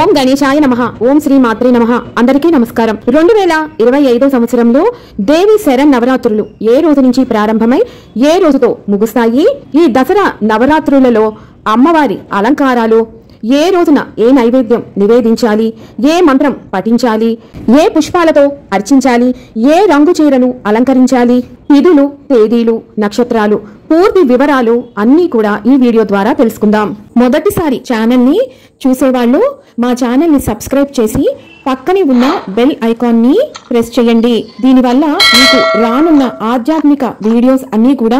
ఓం గణేశాయ నమః. ఓం శ్రీ మాత్రే నమః. అందరికీ నమస్కారం. 2025 సంవత్సరంలో దేవి శరణ్ నవరాత్రులు ఏ రోజు నుంచి ప్రారంభమై ఏ రోజుతో ముగుస్తాయి? ఈ దసరా నవరాత్రులలో అమ్మవారి అలంకారాలు, ఏ రోజున ఏ నైవేద్యం నివేదించాలి, ఏ మంత్రం పఠించాలి, ఏ పుష్పాలతో అర్చించాలి, ఏ రంగు చీరను అలంకరించాలి, తిథులు, తేదీలు, నక్షత్రాలు, పూర్తి వివరాలు అన్నీ కూడా ఈ వీడియో ద్వారా తెలుసుకుందాం. మొదటిసారి ఛానల్ ని చూసేవాళ్ళు మా ఛానల్ ని సబ్స్క్రైబ్ చేసి పక్కనే ఉన్న బెల్ ఐకాన్ ని ప్రెస్ చేయండి. దీనివల్ల మీకు రానున్న ఆధ్యాత్మిక వీడియోస్ అన్ని కూడా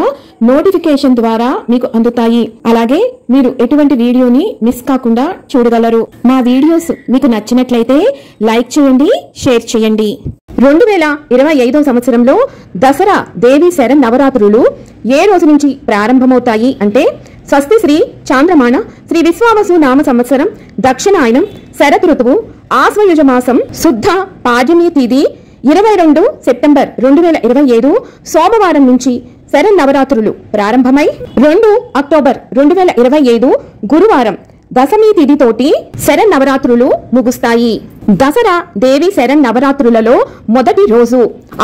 నోటిఫికేషన్ ద్వారా మీకు అందుతాయి. అలాగే మీరు ఎటువంటి వీడియోని మిస్ కాకుండా చూడగలరు. మా వీడియోస్ మీకు నచ్చినట్లయితే లైక్ చేయండి, షేర్ చేయండి. 2025 సంవత్సరంలో దసరా దేవి శరణ్ నవరాత్రులు ఏ రోజు నుంచి ప్రారంభమవుతాయి అంటే స్వస్తి శ్రీ చాంద్రమాన శ్రీ విశ్వావసు నామ సంవత్సరం దక్షిణాయనం శరత్ ఋతువు ఆశ్వయుజ మాసం శుద్ధ పాడ్యమి తేదీ 22 సెప్టెంబర్ 2025 సోమవారం నుంచి శరణ్ నవరాత్రులు ప్రారంభమై 2 అక్టోబర్ 2025 గురువారం దశమి తిథితోటి శరణ్ నవరాత్రులు ముగుస్తాయి. దసరా దేవి శరణ్ నవరాత్రులలో మొదటి రోజు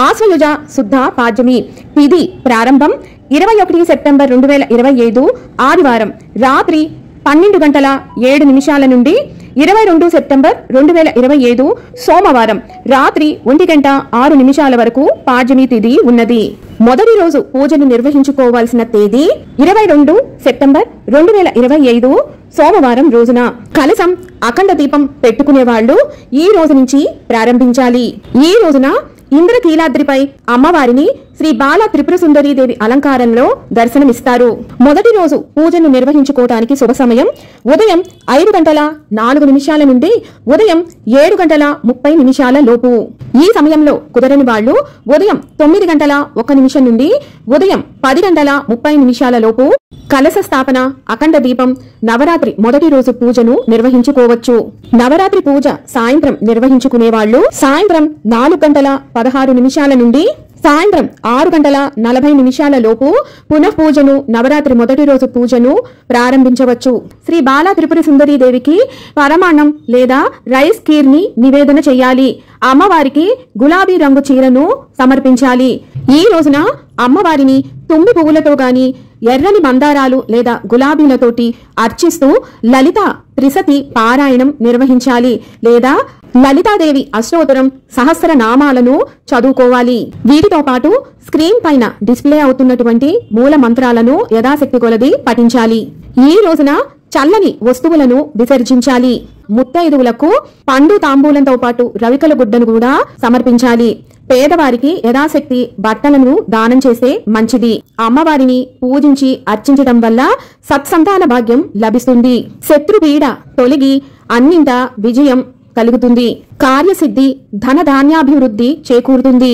ఆశ్వయుజ శుద్ధ పాడ్యమి తిథి ప్రారంభం 21 సెప్టెంబర్ 2025 ఆదివారం రాత్రి 12:07 నుండి 22 సెప్టెంబర్ 2025 సోమవారం రాత్రి 1:06 వరకు పాడ్యమి తిథి ఉన్నది. మొదటి రోజు పూజను నిర్వహించుకోవాల్సిన తేదీ 22 సెప్టెంబర్ 2025 సోమవారం రోజున. కలశం, అఖండ దీపం పెట్టుకునే వాళ్ళు ఈ రోజు నుంచి ప్రారంభించాలి. ఈ రోజున ఇంద్రకీలాద్రిపై అమ్మవారిని శ్రీ బాల త్రిపుర సుందరీ దేవి అలంకారంలో దర్శనమిస్తారు. మొదటి రోజు పూజను నిర్వహించుకోవటానికి శుభ సమయం ఉదయం 5:04 నుండి ఉదయం 7:30 లోపు. ఈ సమయంలో కుదరని వాళ్ళు ఉదయం 9:01 నుండి ఉదయం 10:30 లోపు కలశ స్థాపన, అఖండ దీపం, నవరాత్రి మొదటి రోజు పూజను నిర్వహించుకోవచ్చు. నవరాత్రి పూజ సాయంత్రం నిర్వహించుకునే వాళ్ళు సాయంత్రం 4:16 నుండి సాయంత్రం 6:40 లోపు పునః పూజను, నవరాత్రి మొదటి రోజు పూజను ప్రారంభించవచ్చు. శ్రీ బాల త్రిపుర సుందరీ దేవికి పరమాన్నం లేదా రైస్ కీర్ ని నివేదన చేయాలి. అమ్మవారికి గులాబీ రంగు చీరను సమర్పించాలి. ఈ రోజున అమ్మవారిని తుమ్మి పువ్వులతో గాని, ఎర్రని మందారాలు లేదా గులాబీలతోటి అర్చిస్తూ లలిత త్రిశతి పారాయణం నిర్వహించాలి లేదా లలితాదేవి అష్టోత్తరం సహస్రనామాలను చదువుకోవాలి. వీటితో పాటు స్క్రీన్ పైన డిస్ప్లే అవుతున్నటువంటి మూల మంత్రాలను యథాశక్తి కొలది పఠించాలి. ఈ రోజున చల్లని వస్తువులను విసర్జించాలి. ముత్తైదువులకు పండు తాంబూలంతో పాటు రవికల గుడ్డను కూడా సమర్పించాలి. పేదవారికి యథాశక్తి బట్టలను దానం చేస్తే మంచిది. అమ్మవారిని పూజించి అర్చించడం వల్ల సత్సంతాన భాగ్యం లభిస్తుంది. శత్రుపీడ తొలగి అన్నింట విజయం కలుగుతుంది. కార్యసిద్ధి, ధనధాన్యాభివృద్ధి చేకూరుతుంది.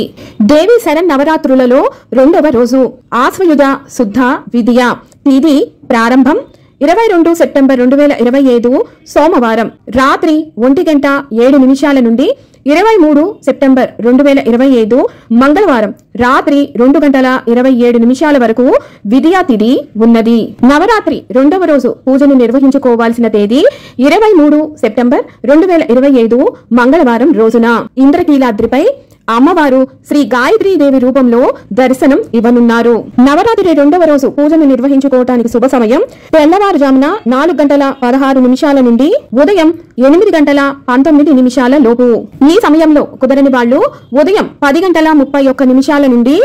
దేవి శరణ్ నవరాత్రులలో రెండవ రోజు ఆశ్వయుజ శుద్ధ విద్య తిథి ప్రారంభం 22 సెప్టెంబర్ 2025 సోమవారం రాత్రి 1:07 నుండి 23 సెప్టెంబర్ 2025 మంగళవారం రాత్రి 2:27 వరకు విద్యా తిథి ఉన్నది. నవరాత్రి రెండవ రోజు పూజను నిర్వహించుకోవాల్సిన తేదీ 23 సెప్టెంబర్ 2025 మంగళవారం రోజున. ఇంద్రకీలాద్రిపై అమ్మవారు శ్రీ గాయత్రీ దేవి రూపంలో దర్శనం ఇవ్వనున్నారు. నవరాత్రి రెండవ రోజు పూజను నిర్వహించుకోవటానికి శుభ సమయం తెల్లవారుజామున 4:16 నుండి ఉదయం 8:19 లోపు. ఈ సమయంలో కుదరని వాళ్ళు ఉదయం 10:31 నుండి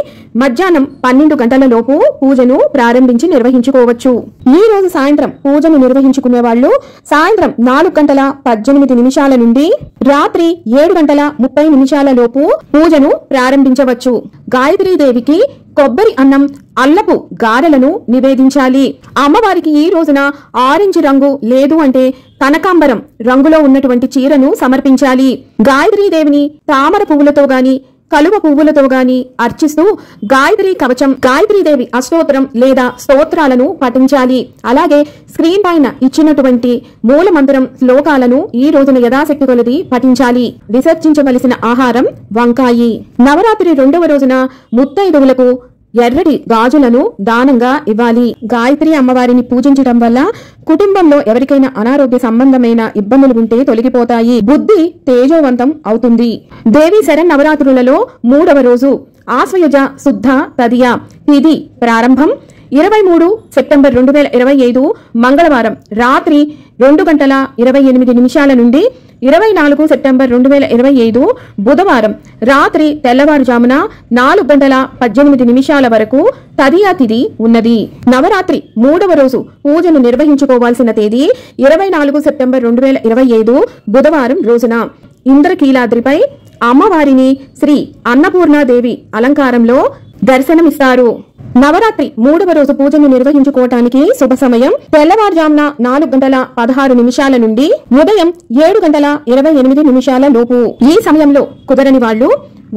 మధ్యాహ్నం 12 లోపు పూజను ప్రారంభించి నిర్వహించుకోవచ్చు. ఈ రోజు సాయంత్రం పూజను నిర్వహించుకునే వాళ్ళు సాయంత్రం 4:18 నుండి రాత్రి 7:30 లోపు పూజను ప్రారంభించవచ్చు. గాయత్రీదేవికి కొబ్బరి అన్నం, అల్లపు గారెలను నివేదించాలి. అమ్మవారికి ఈ రోజున ఆరెంజ్ రంగు లేదు అంటే కనకాంబరం రంగులో ఉన్నటువంటి చీరను సమర్పించాలి. గాయత్రీదేవిని తామర పువ్వులతో గాని, కలువ పువ్వులతో గాని అర్చిస్తూ గాయత్రి కవచం, గాయత్రీదేవి అష్టోత్తరం లేదా స్తోత్రాలను పఠించాలి. అలాగే స్క్రీన్ పైన ఇచ్చినటువంటి మూల మంత్రం శ్లోకాలను ఈ రోజున యథాశక్తి కొలది పఠించాలి. విసర్జించవలసిన ఆహారం వంకాయి. నవరాత్రి రెండవ రోజున ముత్తైదువులకు ఎర్రటి గాజులను దానంగా ఇవ్వాలి. గాయత్రి అమ్మవారిని పూజించడం వల్ల కుటుంబంలో ఎవరికైనా అనారోగ్య సంబంధమైన ఇబ్బందులు ఉంటే తొలగిపోతాయి. బుద్ధి తేజోవంతం అవుతుంది. దేవి శరన్నవరాత్రులలో 3వ రోజు ఆశ్వయుజ శుద్ధ తదియ తిథి ప్రారంభం 23 సెప్టెంబర్ 2025 మంగళవారం రాత్రి 2:28 నుండి 24 సెప్టెంబర్ 2025 బుధవారం రాత్రి తెల్లవారుజామున 4:18 వరకు తదియా తిథి ఉన్నది. నవరాత్రి 3వ రోజు పూజను నిర్వహించుకోవాల్సిన తేదీ 24 సెప్టెంబర్ 2025 బుధవారం రోజున ఇంద్రకీలాద్రిపై అమ్మవారిని శ్రీ అన్నపూర్ణాదేవి అలంకారంలో దర్శనమిస్తారు. నవరాత్రి 3వ రోజు పూజను నిర్వహించుకోవటానికి శుభ సమయం తెల్లవారుజామున 4:16 నుండి ఉదయం 7:28 లోపు. ఈ సమయంలో కుదరని వాళ్ళు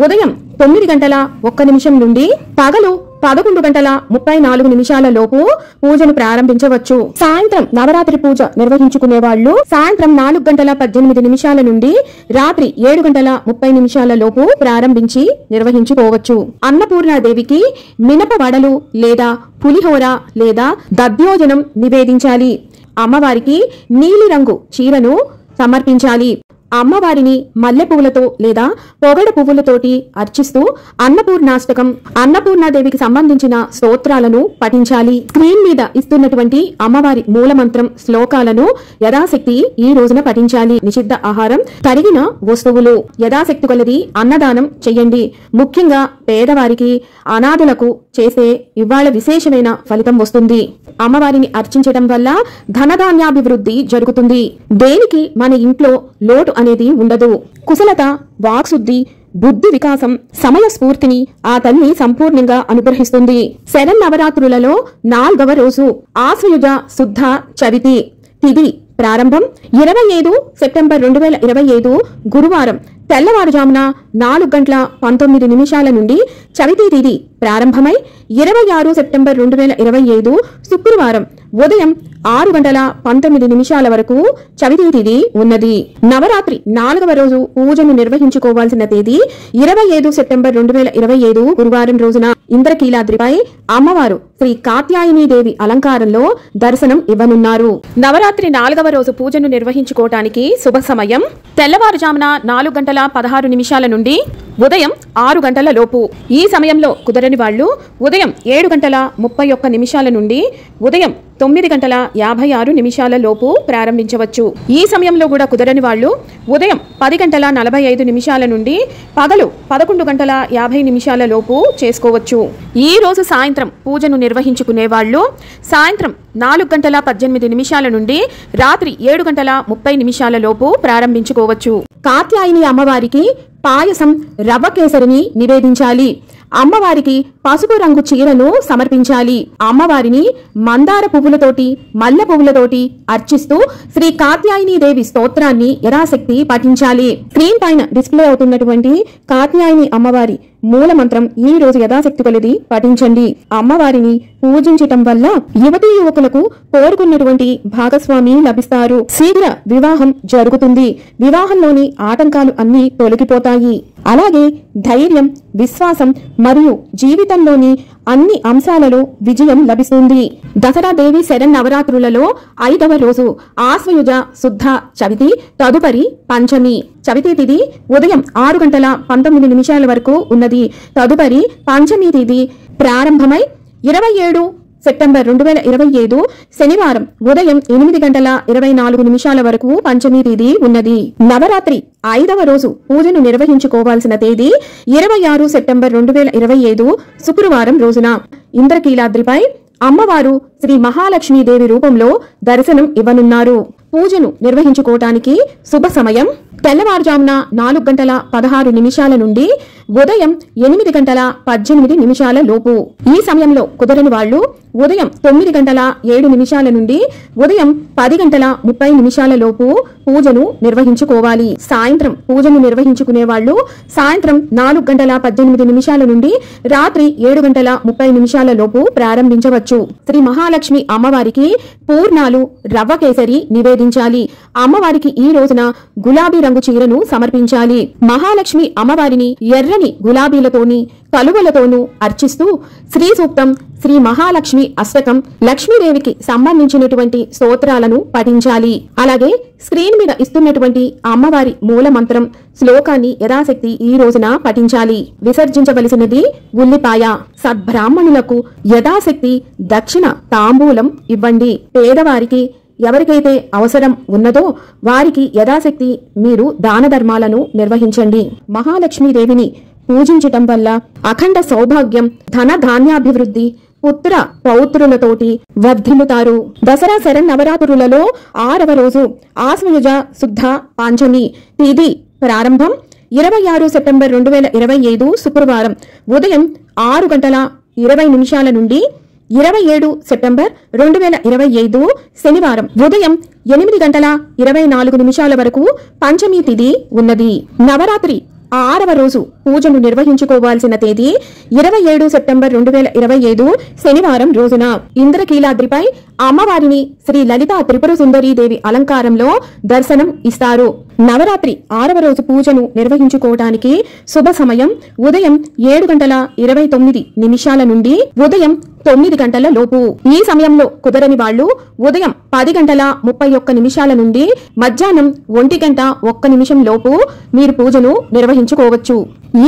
ఉదయం 9:01 నుండి పగలు 11:34 లోపు పూజను ప్రారంభించవచ్చు. సాయంత్రం నవరాత్రి పూజ నిర్వహించుకునే వాళ్ళు సాయంత్రం 4:18 నుండి రాత్రి 7:30 లోపు ప్రారంభించి నిర్వహించుకోవచ్చు. అన్నపూర్ణాదేవికి మినప వడలు లేదా పులిహోర లేదా దధ్యోజనం నివేదించాలి. అమ్మవారికి నీలిరంగు చీరను సమర్పించాలి. అమ్మవారిని మల్లె పువ్వులతో లేదా పొగడ పువ్వులతోటి అర్చిస్తూ అన్నపూర్ణాష్టకం అన్నపూర్ణాదేవికి సంబంధించిన స్తోత్రాలను పఠించాలి. స్క్రీన్ మీద ఇస్తున్నటువంటి అమ్మవారి మూలమంత్రం శ్లోకాలను యథాశక్తి ఈ రోజున పఠించాలి. నిషిద్ధ ఆహారం, తరిగిన వస్తువులు యథాశక్తి కొలది అన్నదానం చెయ్యండి. ముఖ్యంగా పేదవారికి అనాథులకు చేసే ఇవాళ విశేషమైన ఫలితం వస్తుంది. అమ్మవారిని అర్చించడం వల్ల ధనధాన్యాభివృద్ధి జరుగుతుంది. దేనికి మన ఇంట్లో లోటు అనేది ఉండదు. కుశలత, వాక్శుద్ధి, బుద్ధి వికాసం, సమయ స్ఫూర్తిని ఆ తల్లి సంపూర్ణంగా అనుగ్రహిస్తుంది. శరన్నవరాత్రులలో 4వ రోజు ఆశ్వయుజ శుద్ధ చవితి తిథి ప్రారంభం 25 సెప్టెంబర్ 2025 గురువారం తెల్లవారుజామున 4:19 నుండి చవితి తిథి ప్రారంభమై 26 సెప్టెంబర్ 2025 శుక్రవారం ఉదయం 6:19 వరకు చవితి తిథి ఉన్నది. నవరాత్రి 4వ రోజు పూజను నిర్వహించుకోవాల్సిన తేదీ 25 సెప్టెంబర్ 2025 గురువారం రోజున ఇంద్రకీలాద్రిపై అమ్మవారు శ్రీ కాత్యాయనీదేవి అలంకారంలో దర్శనం ఇవ్వనున్నారు. నవరాత్రి 4వ రోజు పూజను నిర్వహించుకోవటానికి శుభ సమయం తెల్లవారుజామున 4:16 నుండి ఉదయం 6 గంటల లోపు. ఈ సమయంలో కుదరని వాళ్ళు ఉదయం 7:31 నుండి ఉదయం 9:56 లోపు ప్రారంభించవచ్చు. ఈ సమయంలో కూడా కుదరని వాళ్ళు ఉదయం 10:45 నుండి పగలు 11:50 లోపు చేసుకోవచ్చు. ఈ రోజు సాయంత్రం పూజను నిర్వహించుకునే వాళ్ళు సాయంత్రం 4:18 నుండి రాత్రి 7:30 లోపు ప్రారంభించుకోవచ్చు. కాత్యాయని అమ్మవారికి పాయసం, రవ్వ కేసరిని నివేదించాలి. అమ్మవారికి పసుపు రంగు చీరను సమర్పించాలి. అమ్మవారిని మందార పువ్వులతోటి, మల్లె పువ్వులతోటి అర్చిస్తూ శ్రీ కాత్యాయనీదేవి స్తోత్రాన్ని యథాశక్తి పఠించాలి. స్క్రీన్ పైన డిస్ప్లే అవుతున్నటువంటి కాత్యాయని అమ్మవారి మూల మంత్రం ఈ రోజు యథాశక్తి కొలది పఠించండి. అమ్మవారిని పూజించటం వల్ల యువతీ యువకులకు కోరుకున్నటువంటి భాగస్వామి లభిస్తారు. శీఘ్ర వివాహం జరుగుతుంది. వివాహంలోని ఆటంకాలు అన్ని తొలగిపోతాయి. అలాగే ధైర్యం, విశ్వాసం మరియు జీవితంలోని అన్ని అంశాలలో విజయం లభిస్తుంది. దసరా దేవి శరన్నవరాత్రులలో 5వ రోజు ఆశ్వయుజ శుద్ధ చవితి తదుపరి పంచమి. చవితి తిథి ఉదయం 6:19 వరకు ఉన్నది. తదుపరి పంచమి తిథి ప్రారంభమై 27 సెప్టెంబర్ 2025 శనివారం ఉదయం 8:24 వరకు పంచమి తిథి ఉన్నది. నవరాత్రి 5వ రోజు పూజను నిర్వహించుకోవాల్సిన తేదీ 26 సెప్టెంబర్ 2025 శుక్రవారం రోజున ఇంద్రకీలాద్రిపై అమ్మవారు శ్రీ మహాలక్ష్మీదేవి రూపంలో దర్శనం ఇవ్వనున్నారు. పూజను నిర్వహించుకోవటానికి శుభ సమయం తెల్లవారుజామున 4:16 నుండి ఉదయం 8:18 లోపు. ఈ సమయంలో కుదరని వాళ్ళు ఉదయం 9:07 నుండి ఉదయం 10:30 లోపు పూజను నిర్వహించుకోవాలి. సాయంత్రం పూజను నిర్వహించుకునే వాళ్ళు సాయంత్రం 4:18 నుండి రాత్రి 7:30 లోపు ప్రారంభించవచ్చు. శ్రీ మహాలక్ష్మి అమ్మవారికి పూర్ణాలు, రవ్వ కేసరి నివేదించాలి. అమ్మవారికి ఈ రోజున గులాబీ రంగు చీరను సమర్పించాలి. మహాలక్ష్మి అమ్మవారిని ఎర్రని గులాబీలతోని కలువలతోనూ అర్చిస్తూ శ్రీ సూక్తం, శ్రీ మహాలక్ష్మి అష్టకం, లక్ష్మీదేవికి సంబంధించినటువంటి స్తోత్రాలను పఠించాలి. అలాగే స్క్రీన్ మీద ఇస్తున్నటువంటి అమ్మవారి మూల మంత్రం శ్లోకాన్ని యథాశక్తి ఈ రోజున పఠించాలి. విసర్జించవలసినది ఉల్లిపాయ. సద్బ్రాహ్మణులకు యథాశక్తి దక్షిణ తాంబూలం ఇవ్వండి. పేదవారికి ఎవరికైతే అవసరం ఉన్నదో వారికి యథాశక్తి మీరు దాన ధర్మాలను నిర్వహించండి. మహాలక్ష్మీదేవిని పూజించటం వల్ల అఖండ సౌభాగ్యం, ధన ధాన్యాభివృద్ధి, పుత్ర పౌత్రులతోటి వర్ధిల్లుతారు. దసరా శరన్నవరాత్రులలో 6వ రోజు ఆశ్వయుజ శుద్ధ పాంచమి తిథి ప్రారంభం 26 సెప్టెంబర్ 2025 శుక్రవారం ఉదయం 6:20 నుండి 27 సెప్టెంబర్ 2025 శనివారం ఉదయం 8:24 వరకు పంచమి తిథి ఉన్నది. నవరాత్రి 6వ రోజు పూజను నిర్వహించుకోవాల్సిన తేదీ 27 సెప్టెంబర్ 2025 శనివారం రోజున ఇంద్రకీలాద్రిపై అమ్మవారిని శ్రీ లలితా త్రిపుర సుందరీ దేవి అలంకారంలో దర్శనం ఇస్తారు. నవరాత్రి 6వ రోజు పూజను నిర్వహించుకోవడానికి శుభ సమయం ఉదయం 7:29 నుండి ఉదయం 9 గంటల లోపు. ఈ సమయంలో కుదరని వాళ్లు ఉదయం 10:31 నుండి మధ్యాహ్నం 1:01 లోపు మీరు పూజను నిర్వహించుకోవచ్చు.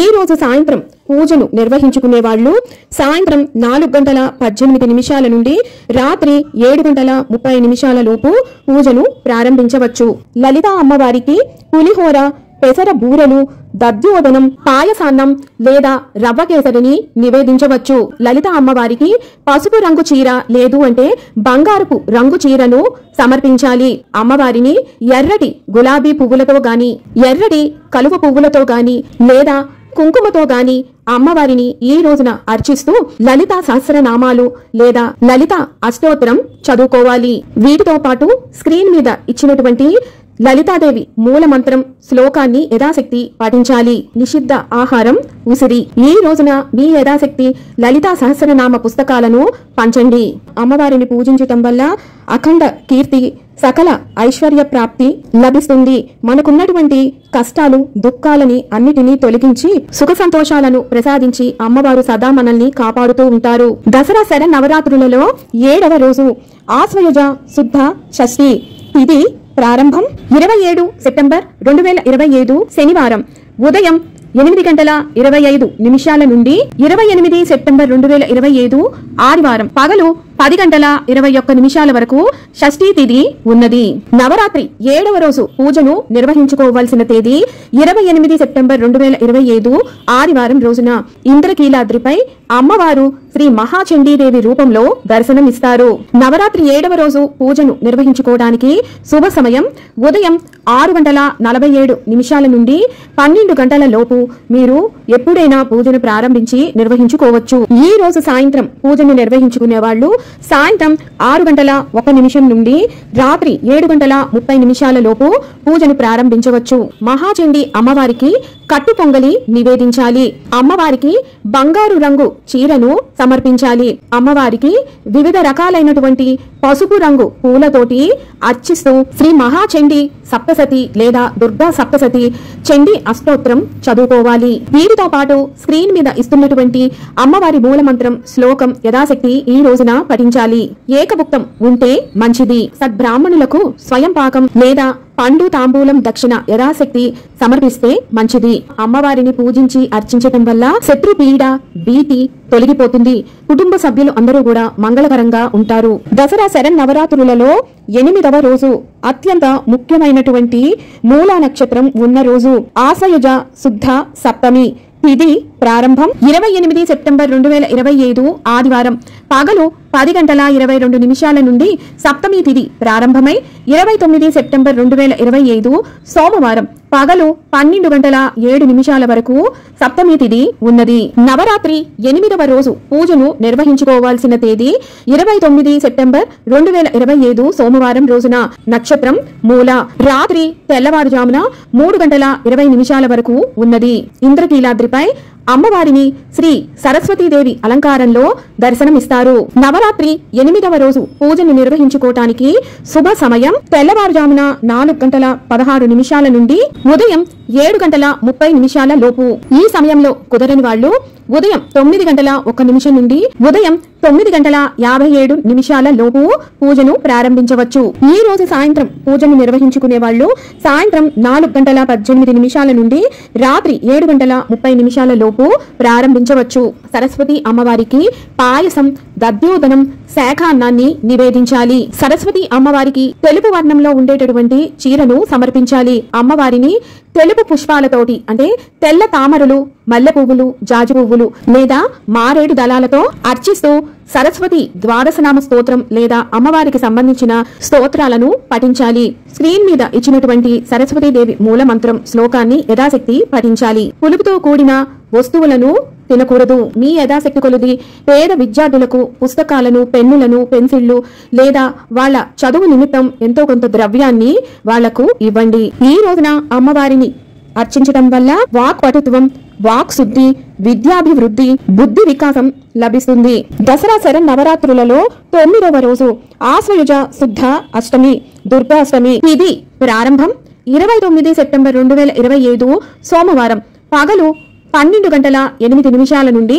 ఈ రోజు సాయంత్రం పూజను నిర్వహించుకునే వాళ్ళు సాయంత్రం 4:18 నుండి రాత్రి 7:30 లోపు పూజను ప్రారంభించవచ్చు. లలితా అమ్మవారికి పులిహోర, పెసర బూరెలు, దద్యోదనం, పాయసాన్నం లేదా రవ్వ కేసరిని నివేదించవచ్చు. లలిత అమ్మవారికి పసుపు రంగు చీర లేదు అంటే బంగారపు రంగు చీరను సమర్పించాలి. అమ్మవారిని ఎర్రటి గులాబీ పువ్వులతో గాని, ఎర్రటి కలువ పువ్వులతో గాని లేదా కుంకుమతో గాని అమ్మవారిని ఈ రోజున అర్చిస్తూ లలిత సహస్రనామాలు లేదా లలిత అష్టోత్తరం చదువుకోవాలి. వీటితో పాటు స్క్రీన్ మీద ఇచ్చినటువంటి లలితాదేవి మూల మంత్రం శ్లోకాన్ని యథాశక్తి పాటించాలి. నిషిద్ధ ఆహారం ఉసిరి. ఈ రోజున మీ యథాశక్తి లలితా సహస్రనామ పుస్తకాలను పంచండి. అమ్మవారిని పూజించటం వల్ల అఖండ కీర్తి, సకల ఐశ్వర్య ప్రాప్తి లభిస్తుంది. మనకున్నటువంటి కష్టాలు, దుఃఖాలని అన్నిటినీ తొలగించి సుఖ సంతోషాలను ప్రసాదించి అమ్మవారు సదా మనల్ని కాపాడుతూ ఉంటారు. దసరా శరన్నవరాత్రులలో 7వ రోజు ఆశ్వయుజ శుద్ధ షష్ఠి తిథి ప్రారంభం 27 సెప్టెంబర్ 2025 శనివారం ఉదయం 8:25 నుండి 28 సెప్టెంబర్ 2025 ఆదివారం పగలు 10:21 వరకు షష్ఠీ తిథి ఉన్నది. నవరాత్రి 7వ రోజు పూజను నిర్వహించుకోవాల్సిన తేదీ 28 సెప్టెంబర్ 2025 ఆదివారం రోజున ఇంద్రకీలాద్రిపై అమ్మవారు శ్రీ మహాచండీదేవి రూపంలో దర్శనమిస్తారు. నవరాత్రి 7వ రోజు పూజను నిర్వహించుకోవడానికి శుభ సమయం ఉదయం 6:47 నుండి 12 గంటల లోపు మీరు ఎప్పుడైనా పూజను ప్రారంభించి నిర్వహించుకోవచ్చు. ఈ రోజు సాయంత్రం పూజను నిర్వహించుకునే వాళ్ళు సాయంత్రం 6:01 నుండి రాత్రి 7:30 లోపు పూజను ప్రారంభించవచ్చు. మహాచండి అమ్మవారికి కట్టు పొంగలి నివేదించాలి. అమ్మవారికి బంగారు రంగు చీరను సమర్పించాలి. అమ్మవారికి వివిధ రకాలైనటువంటి పసుపు రంగు పూలతోటి అర్చిస్తూ శ్రీ మహాచండి సప్తసతి లేదా దుర్గా సప్తసతి చండి అష్టోత్తరం చదువుకోవాలి. వీటితో పాటు స్క్రీన్ మీద ఇస్తున్నటువంటి అమ్మవారి మూల మంత్రం శ్లోకం యథాశక్తి ఈ రోజున పఠించాలి. ఏకభుక్తం ఉంటే మంచిది. సద్బ్రాహ్మణులకు స్వయం పాకం లేదా పండు తాంబూలం దక్షిణ యథాశక్తి సమర్పిస్తే మంచిది. అమ్మవారిని పూజించి అర్చించటం వల్ల శత్రు పీడ, భీతి తొలగిపోతుంది. కుటుంబ సభ్యులు అందరూ కూడా మంగళకరంగా ఉంటారు. దసరా శరన్నవరాత్రులలో 8వ రోజు అత్యంత ముఖ్యమైనటువంటి మూలా నక్షత్రం ఉన్న రోజు ఆశ్వయుజ శుద్ధ సప్తమి తిథి ప్రారంభం 28 సెప్టెంబర్ 2025 ఆదివారం పగలు 10:22 నుండి సప్తమి తిథి ప్రారంభమై 29 సెప్టెంబర్ 2025 సోమవారం పగలు 12:07 వరకు సప్తమి తిథి ఉన్నది. నవరాత్రి 8వ రోజు పూజను నిర్వహించుకోవాల్సిన తేదీ 29 సెప్టెంబర్ 2025 సోమవారం రోజున. నక్షత్రం మూల. రాత్రి తెల్లవారుజామున 3:20 వరకు ఉన్నది. ఇంద్రకీలాద్రిపై అమ్మవారిని శ్రీ సరస్వతీదేవి అలంకారంలో దర్శనమిస్తారు. నవరాత్రి 8వ రోజు పూజను నిర్వహించుకోవటానికి శుభ సమయం తెల్లవారుజామున 4:16 నుండి ఉదయం 7:30 లోపు. ఈ సమయంలో కుదరని వాళ్ళు ఉదయం 9:01 నుండి ఉదయం 9:57 లోపు పూజను ప్రారంభించవచ్చు. ఈ రోజు సాయంత్రం పూజను నిర్వహించుకునే వాళ్ళు సాయంత్రం 4:18 నుండి రాత్రి 7:30 లోపు ప్రారంభించవచ్చు. సరస్వతి అమ్మవారికి పాయసం, దధ్యోదనం, శాఖాన్నాన్ని నివేదించాలి. సరస్వతి అమ్మవారికి తెలుపు వర్ణంలో ఉండేటటువంటి చీరను సమర్పించాలి. అమ్మవారిని తెలుపు పుష్పాలతోటి అంటే తెల్ల తామరలు, మల్లె పువ్వులు, జాజి పువ్వులు లేదా మారేడు దళాలతో అర్చిస్తూ సరస్వతి ద్వాదశనామ స్తోత్రం లేదా అమ్మవారికి సంబంధించిన స్తోత్రాలను పఠించాలి. స్క్రీన్ మీద ఇచ్చినటువంటి సరస్వతీదేవి మూల మంత్రం శ్లోకాన్ని యథాశక్తి పఠించాలి. పులుపుతో కూడిన వస్తువులను తినకూడదు. మీ యథాశక్తి కొలది పేద విద్యార్థులకు పుస్తకాలను, పెన్నులను, పెన్సిళ్లు లేదా వాళ్ళ చదువు నిమిత్తం ఎంతో కొంత ద్రవ్యాన్ని వాళ్లకు ఇవ్వండి. ఈ రోజున అమ్మవారిని అర్చించడం వల్ల వాక్ పటుత్వం, వాక్ శుద్ధి, విద్యాభివృద్ధి, బుద్ధి వికాసం లభిస్తుంది. దసరా శరన్నవరాత్రులలో 9వ రోజు ఆశ్వయుజ శుద్ధ అష్టమి దుర్గాష్టమి. ఇది ప్రారంభం 29 సెప్టెంబర్ 2025 సోమవారం పగలు 12:08 నుండి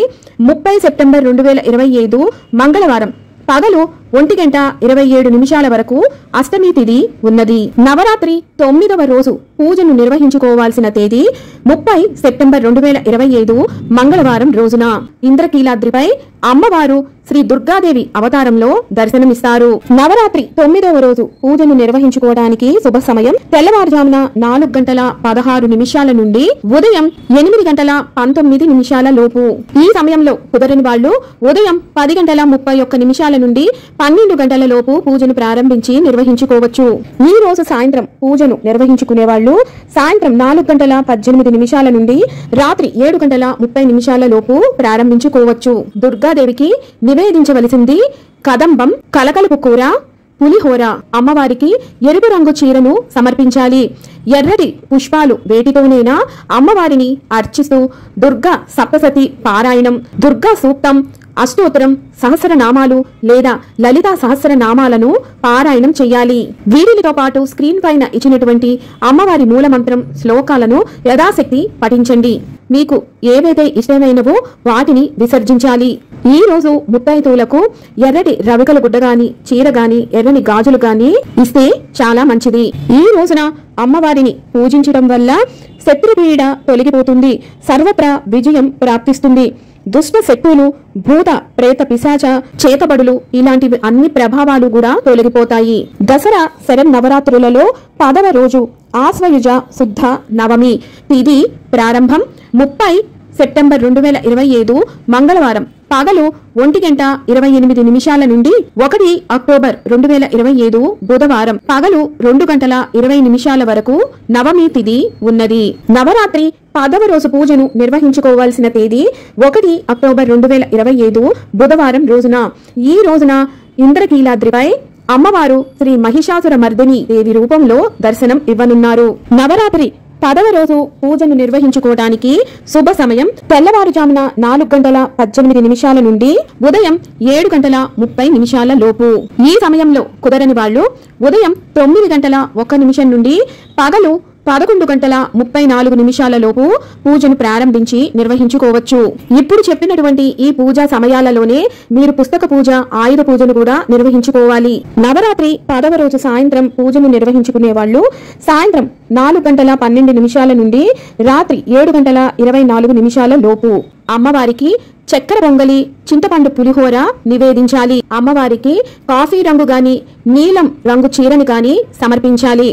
30 సెప్టెంబర్ 2025 మంగళవారం పగలు 1:27 వరకు అష్టమి తిథి ఉన్నది. నవరాత్రి 9వ రోజు పూజను నిర్వహించుకోవాల్సిన తేదీ 30 సెప్టెంబర్ 2025 మంగళవారం రోజున ఇంద్రకీలాద్రిపై అమ్మవారు శ్రీ దుర్గాదేవి అవతారంలో దర్శనమిస్తారు. నవరాత్రి 9వ రోజు పూజను నిర్వహించుకోవడానికి శుభ సమయం తెల్లవారుజామున 4:16 నుండి ఉదయం 8:19 లోపు. ఈ సమయంలో కుదరని వాళ్ళు ఉదయం 10:31 నుండి 12 గంటల లోపు పూజను ప్రారంభించి నిర్వహించుకోవచ్చు. ఈ రోజు సాయంత్రం పూజను నిర్వహించుకునే వాళ్ళు సాయంత్రం 4:18 నుండి రాత్రి 7:30 లోపు ప్రారంభించుకోవచ్చు. దుర్గాదేవికి నివేదించవలసింది కదంబం, కలకలుపు కూర, పులిహోర. అమ్మవారికి ఎరుపు రంగు చీరను సమర్పించాలి. ఎర్రటి పుష్పాలు వేటితోనైనా అమ్మవారిని అర్చిస్తూ దుర్గా సప్తసతి పారాయణం, దుర్గా సూక్తం, అష్టోత్తరం, సహస్రనామాలు లేదా లలితా సహస్రనామాలను పారాయణం చెయ్యాలి. వీటితో పాటు స్క్రీన్ పైన ఇచ్చినటువంటి అమ్మవారి మూలమంత్రం శ్లోకాలను యథాశక్తి పఠించండి. మీకు ఏవైతే ఇష్టమైనవో వాటిని విసర్జించాలి. ఈ రోజు ముత్తైదువులకు ఎర్రటి రవికల గుడ్డ గాని, చీర గాని, ఎర్రని గాజులు గాని ఇస్తే చాలా మంచిది. ఈ రోజున అమ్మవారిని పూజించడం వల్ల శత్రుపీడ తొలగిపోతుంది, సర్వత్రా విజయం ప్రాప్తిస్తుంది. దుష్ట శక్తులు, భూత ప్రేత పిశాచ చేతబడులు ఇలాంటివి అన్ని ప్రభావాలు కూడా తొలగిపోతాయి. దసరా శరన్నవరాత్రులలో 10వ రోజు ఆశ్వయుజ శుద్ధ నవమి. తిథి ప్రారంభం 30 సెప్టెంబర్ 2025 మంగళవారం పగలు 1:28 నుండి 1 అక్టోబర్ 2025 బుధవారం పగలు 2:20 వరకు నవమి తిథి ఉన్నది. నవరాత్రి 10వ రోజు పూజను నిర్వహించుకోవాల్సిన తేదీ 1 అక్టోబర్ 2025 బుధవారం రోజున. ఈ రోజున ఇంద్రకీలాద్రిపై అమ్మవారు శ్రీ మహిషాసుర మర్దిని దేవి రూపంలో దర్శనం ఇవ్వనున్నారు. నవరాత్రి 10వ రోజు పూజను నిర్వహించుకోవడానికి శుభ సమయం తెల్లవారుజామున 4:18 నుండి ఉదయం 7:30 లోపు. ఈ సమయంలో కుదరని వాళ్ళు ఉదయం 9:01 నుండి పగలు 11:34 లోపు పూజను ప్రారంభించి నిర్వహించుకోవచ్చు. ఇప్పుడు చెప్పినటువంటి ఈ పూజా సమయాలలోనే మీరు పుస్తక పూజ, ఆయుధ పూజను కూడా నిర్వహించుకోవాలి. నవరాత్రి 10వ రోజు సాయంత్రం పూజను నిర్వహించుకునే వాళ్ళు సాయంత్రం 4:12 నుండి రాత్రి 7:24 లోపు అమ్మవారికి చక్కెర పొంగలి, చింతపండు పులిహోర నివేదించాలి. అమ్మవారికి కాఫీ రంగు గాని, నీలం రంగు చీరని గాని సమర్పించాలి.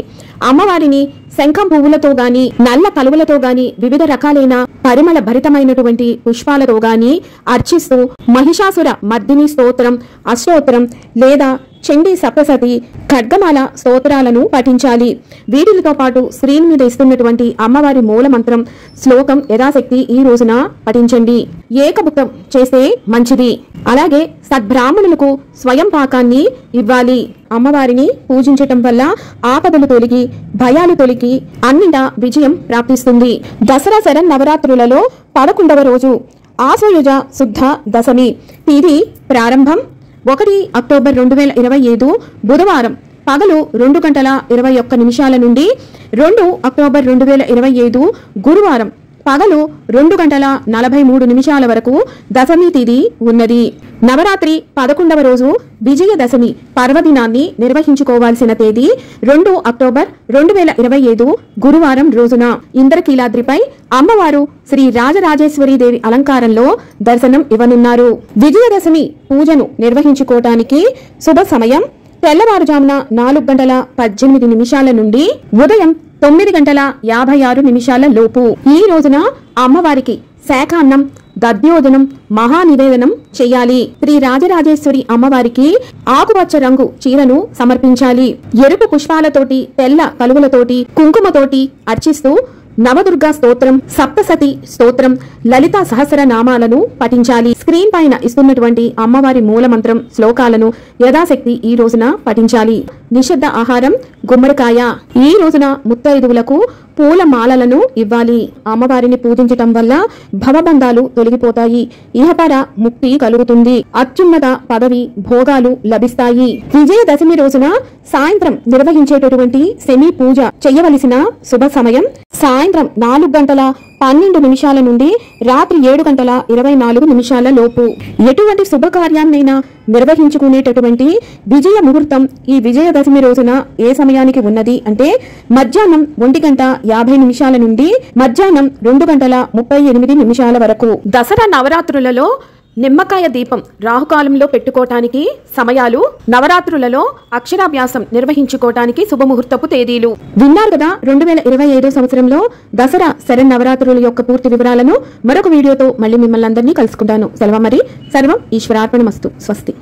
అమ్మవారిని శంఖం పువ్వులతో గాని, నల్ల కలువలతో గాని, వివిధ రకాలైన పరిమళ భరితమైనటువంటి పుష్పాలతో గాని అర్చిస్తూ మహిషాసుర మర్దిని స్తోత్రం, అష్టోత్తరం లేదా చండీ సప్తసతి ఖడ్గమాల స్తోత్రాలను పఠించాలి. వీటితో పాటు స్క్రీన్ మీద ఇస్తున్నటువంటి అమ్మవారి మూల మంత్రం శ్లోకం యథాశక్తి ఈ రోజున పఠించండి. ఏకభుక్తం చేస్తే మంచిది. అలాగే సద్బ్రాహ్మణులకు స్వయం పాకాన్ని ఇవ్వాలి. అమ్మవారిని పూజించటం వల్ల ఆపదలు తొలగి భయాలు తొలగి అన్నింటా విజయం ప్రాప్తిస్తుంది. దసరా శరన్నవరాత్రులలో 11వ రోజు ఆశ్వయుజ శుద్ధ దశమి. తిథి ప్రారంభం 1 అక్టోబర్ 2025 బుధవారం పగలు 2:21 నుండి 2 అక్టోబర్ 2025 గురువారం పగలు 2:43 వరకు దశమి తిథి ఉన్నది. నవరాత్రి 11వ రోజు విజయదశమి పర్వదినాన్ని నిర్వహించుకోవాల్సిన తేదీ 2 అక్టోబర్ 2025 గురువారం రోజున ఇంద్రకీలాద్రిపై అమ్మవారు శ్రీ రాజరాజేశ్వరీదేవి అలంకారంలో దర్శనం ఇవ్వనున్నారు. విజయదశమి పూజను నిర్వహించుకోవటానికి శుభ సమయం తెల్లవారుజామున 4:18 నుండి ఉదయం 9:56 లోపు. ఈ రోజున అమ్మవారికి శాఖాన్నం దద్యోజనం మహానివేదనం చేయాలి. శ్రీ రాజరాజేశ్వరి అమ్మవారికి ఆకుపచ్చ రంగు చీరను సమర్పించాలి. ఎరుపు పుష్పాలతోటి తెల్ల కలువలతోటి కుంకుమతోటి అర్చిస్తూ నవదుర్గా స్తోత్రం సప్తసతి స్తోత్రం లలితా సహస్రనామాలను పఠించాలి. స్క్రీన్ పైన ఇస్తున్నటువంటి అమ్మవారి మూల మంత్రం శ్లోకాలను యథాశక్తి ఈ రోజున పఠించాలి. నిషిద్ధ ఆహారం గుమ్మడికాయ. ఈ రోజున ముత్తైదువులకు పూల మాలలను ఇవ్వాలి. అమ్మవారిని పూజించటం వల్ల భవబంధాలు తొలగిపోతాయి. ఇహపర ముక్తి కలుగుతుంది. అత్యున్నత పదవి భోగాలు లభిస్తాయి. విజయదశమి రోజున సాయంత్రం నిర్వహించేటటువంటి సెమీ పూజ చేయవలసిన శుభ సమయం సాయంత్రం 4:12 నుండి రాత్రి 7:24 లోపు. ఎటువంటి శుభకార్యాన్నైనా నిర్వహించుకునేటటువంటి విజయ ముహూర్తం ఈ విజయదశమి రోజున ఏ సమయానికి ఉన్నది అంటే మధ్యాహ్నం 1:50 నుండి మధ్యాహ్నం 2:38 వరకు. దసరా నవరాత్రులలో నిమ్మకాయ దీపం రాహుకాలంలో పెట్టుకోవటానికి సమయాలు, నవరాత్రులలో అక్షరాభ్యాసం నిర్వహించుకోవటానికి శుభముహూర్తపు తేదీలు విన్నారు కదా. 2025 సంవత్సరంలో దసరా శరన్నవరాత్రుల యొక్క పూర్తి వివరాలను మరొక వీడియోతో మళ్ళీ మిమ్మల్ని అందరినీ కలుసుకుంటాను. సెలవు మరి. సర్వం ఈశ్వరార్పణమస్తు. స్వస్తి.